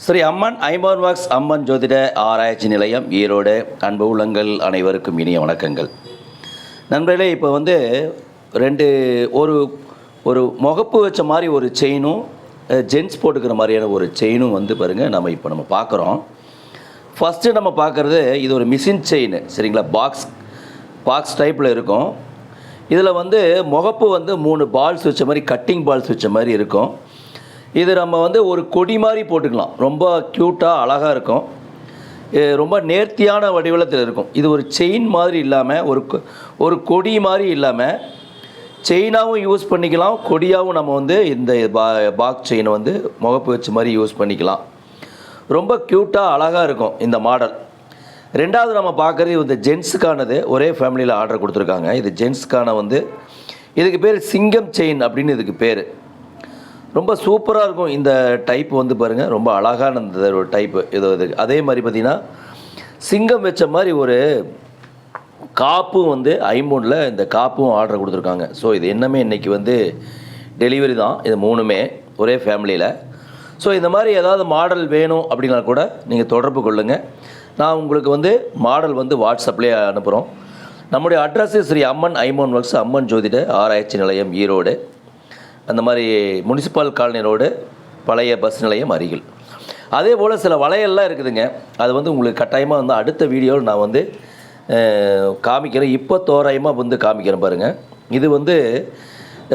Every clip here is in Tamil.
ஸ்ரீ அம்மன் ஐம்பொன் வாக்ஸ் அம்மன் ஜோதிட ஆராய்ச்சி நிலையம் ஈரோடு அன்பு உள்ளங்கள் அனைவருக்கும் இனிய வணக்கங்கள். நண்பர்களே, இப்போ வந்து ஒரு ஒரு முகப்பு வச்ச மாதிரி ஒரு செயினும் ஜென்ஸ் போட்டுக்கிற மாதிரியான ஒரு செயினும் வந்து பாருங்கள் நம்ம பார்க்குறோம். ஃபஸ்ட்டு நம்ம பார்க்குறது இது ஒரு மிஷின் செயின், சரிங்களா? பாக்ஸ் டைப்பில் இருக்கும். இதில் வந்து முகப்பு வந்து 3 பால்ஸ் வச்ச மாதிரி, கட்டிங் பால்ஸ் வச்ச மாதிரி இருக்கும். இது நம்ம வந்து ஒரு கொடி மாதிரி போட்டுக்கலாம். ரொம்ப க்யூட்டாக அழகாக இருக்கும். ரொம்ப நேர்த்தியான வடிவத்தில் இருக்கும். இது ஒரு செயின் மாதிரி இல்லாமல், ஒரு கொடி மாதிரி இல்லாமல் செயினாகவும் யூஸ் பண்ணிக்கலாம், கொடியாகவும் நம்ம வந்து இந்த பாக்ஸ் செயினை வந்து முகப்பு வச்ச மாதிரி யூஸ் பண்ணிக்கலாம். ரொம்ப க்யூட்டாக அழகாக இருக்கும் இந்த மாடல். ரெண்டாவது நம்ம பார்க்குறது இந்த ஜென்ஸுக்கானது. ஒரே ஃபேமிலியில் ஆர்டர் கொடுத்துருக்காங்க. இது ஜென்ஸுக்கான வந்து இதுக்கு பேர் சிங்கம் செயின் அப்படின்னு இதுக்கு பேர். ரொம்ப சூப்பராக இருக்கும் இந்த டைப் வந்து பாருங்கள், ரொம்ப அழகான இந்த ஒரு டைப்பு. இது அதே மாதிரி பார்த்திங்கன்னா சிங்கம் வச்ச மாதிரி ஒரு காப்பும் வந்து ஐம்பொனில் இந்த காப்பும் ஆர்டர் கொடுத்துருக்காங்க. ஸோ இது என்னமே இன்றைக்கி வந்து டெலிவரி தான், இது 3மே ஒரே ஃபேமிலியில். ஸோ இந்த மாதிரி ஏதாவது மாடல் வேணும் அப்படின்னா கூட நீங்கள் தொடர்பு கொள்ளுங்கள். நான் உங்களுக்கு வந்து மாடல் வந்து வாட்ஸ்அப்லேயே அனுப்புகிறோம். நம்முடைய அட்ரஸு ஸ்ரீ அம்மன் ஐம்பொன் வாக்ஸ் அம்மன் ஜோதிட ஆராய்ச்சி நிலையம் ஈரோடு, அந்த மாதிரி முனிசிபல் காலனி ரோடு, பழைய பஸ் நிலையம் அருகில். அதே போல் சில வளையல்லாம் இருக்குதுங்க. அது வந்து உங்களுக்கு கட்டாயமாக வந்து அடுத்த வீடியோவில் நான் வந்து காமிக்கிறேன். இப்போ தோராயமாக வந்து காமிக்கிறேன் பாருங்கள். இது வந்து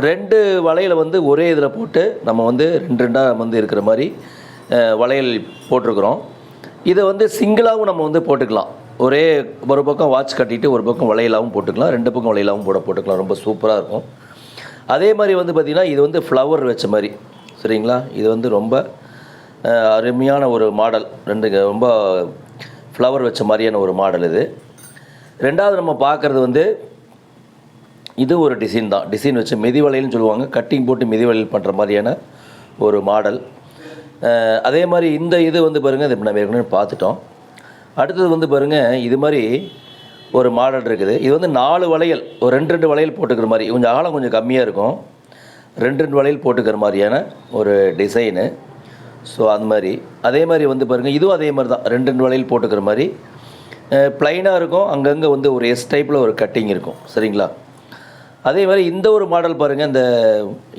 2 வளையலை வந்து ஒரே இதில் போட்டு நம்ம வந்து 2 வந்து இருக்கிற மாதிரி வளையல் போட்டிருக்கிறோம். இதை வந்து சிங்கிளாகவும் நம்ம வந்து போட்டுக்கலாம். ஒரு பக்கம் வாட்ச் கட்டிட்டு ஒரு பக்கம் வளையலாகவும் போட்டுக்கலாம், 2 பக்கம் வளையலாகவும் போட்டுக்கலாம். ரொம்ப சூப்பராக இருக்கும். அதே மாதிரி வந்து பார்த்திங்கன்னா இது வந்து ஃப்ளவர் வச்ச மாதிரி, சரிங்களா? இது வந்து ரொம்ப அருமையான ஒரு மாடல். ரொம்ப ஃப்ளவர் வச்ச மாதிரியான ஒரு மாடல் இது. ரெண்டாவது நம்ம பார்க்குறது வந்து இது ஒரு டிசைன் தான். டிசைன் வச்சு மிதிவளையல்னு சொல்லுவாங்க. கட்டிங் போட்டு மிதிவளையல் பண்ணுற மாதிரியான ஒரு மாடல். அதே மாதிரி இந்த இது வந்து பாருங்கள், இது நம்ம ஏற்கனவே பார்த்துட்டோம். அடுத்தது வந்து பாருங்கள், இது மாதிரி ஒரு மாடல் இருக்குது. இது வந்து 4 வளையல், ஒரு 2 வளையல் போட்டுக்கிற மாதிரி, கொஞ்சம் அகலம் கொஞ்சம் கம்மியாக இருக்கும். 2 வளையல் போட்டுக்கிற மாதிரியான ஒரு டிசைனு. ஸோ அந்த மாதிரி அதே மாதிரி வந்து பாருங்கள், இதுவும் அதே மாதிரி தான். 2 வளையல் போட்டுக்கிற மாதிரி ப்ளைனாக இருக்கும். அங்கங்கே வந்து ஒரு எஸ் டைப்பில் ஒரு கட்டிங் இருக்கும், சரிங்களா? அதே மாதிரி இந்த ஒரு மாடல் பாருங்கள்.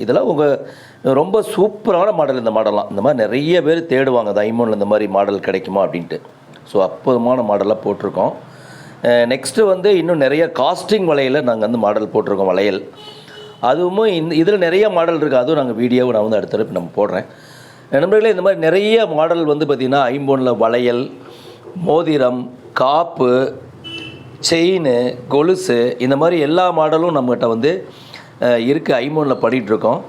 இதெல்லாம் ரொம்ப சூப்பரான மாடல். இந்த மாடலாம் இந்த மாதிரி நிறைய பேர் தேடுவாங்க, அந்த ஐம்பொனில் இந்த மாதிரி மாடல் கிடைக்குமா அப்படின்ட்டு. ஸோ அற்புதமான மாடலாக போட்டிருக்கோம். நெக்ஸ்ட்டு வந்து இன்னும் நிறைய காஸ்டிங் வளையலில் நாங்கள் வந்து மாடல் போட்டிருக்கோம். வளையல் அதுவும் இதில் நிறைய மாடல் இருக்குது. அதுவும் நாங்கள் வீடியோவை நான் வந்து அடுத்த நம்ம போடுறேன். நண்பர்களே, இந்த மாதிரி நிறைய மாடல் வந்து பார்த்திங்கன்னா ஐம்பொனில் வளையல், மோதிரம், காப்பு, செயின், கொலுசு, இந்த மாதிரி எல்லா மாடலும் நம்மகிட்ட வந்து இருக்குது. ஐம்பொனில் பண்ணிகிட்ருக்கோம்.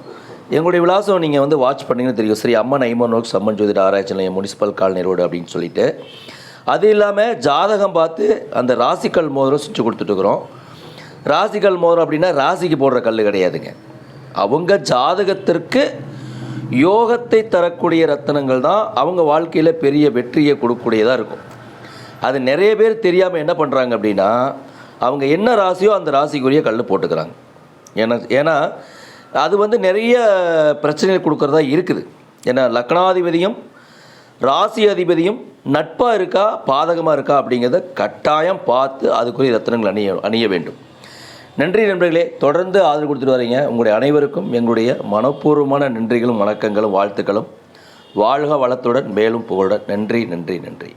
எங்களுடைய விலாசம் நீங்கள் வந்து வாட்ச் பண்ணிங்கன்னு தெரியும். ஸ்ரீ அம்மன் ஐம்பொன் வாக்ஸ் அம்மன் ஜோதிட ஆராய்ச்சி நிலையம், முனிசிபல் காலனி ரோடு அப்படின்னு சொல்லிட்டு. அது இல்லாமல் ஜாதகம் பார்த்து அந்த ராசிக்கல் மோதிரம் சுவிட்சு கொடுத்துட்டுருக்குறோம். ராசிக்கல் மோதிரம் அப்படின்னா ராசிக்கு போடுற கல் கிடையாதுங்க. அவங்க ஜாதகத்திற்கு யோகத்தை தரக்கூடிய ரத்தினங்கள் தான் அவங்க வாழ்க்கையில் பெரிய வெற்றியை கொடுக்கக்கூடியதாக இருக்கும். அது நிறைய பேர் தெரியாமல் என்ன பண்ணுறாங்க அப்படின்னா, அவங்க என்ன ராசியோ அந்த ராசிக்குரிய கல் போட்டுக்கிறாங்க. ஏன்னா அது வந்து நிறைய பிரச்சனைகள் கொடுக்குறதா இருக்குது. ஏன்னா லக்னாதிபதியும் ராசி அதிபதியும் நட்பாக இருக்கா பாதகமாக இருக்கா அப்படிங்கிறத கட்டாயம் பார்த்து அதுக்குரிய ரத்தினங்கள் அணிய வேண்டும். நன்றி நண்பர்களே, தொடர்ந்து ஆதரவு கொடுத்துட்டு வரீங்க. உங்களுடைய அனைவருக்கும் எங்களுடைய மனப்பூர்வமான நன்றிகளும் வணக்கங்களும் வாழ்த்துக்களும். வாழ்க வளத்துடன் மேலும் புகழுடன். நன்றி நன்றி நன்றி.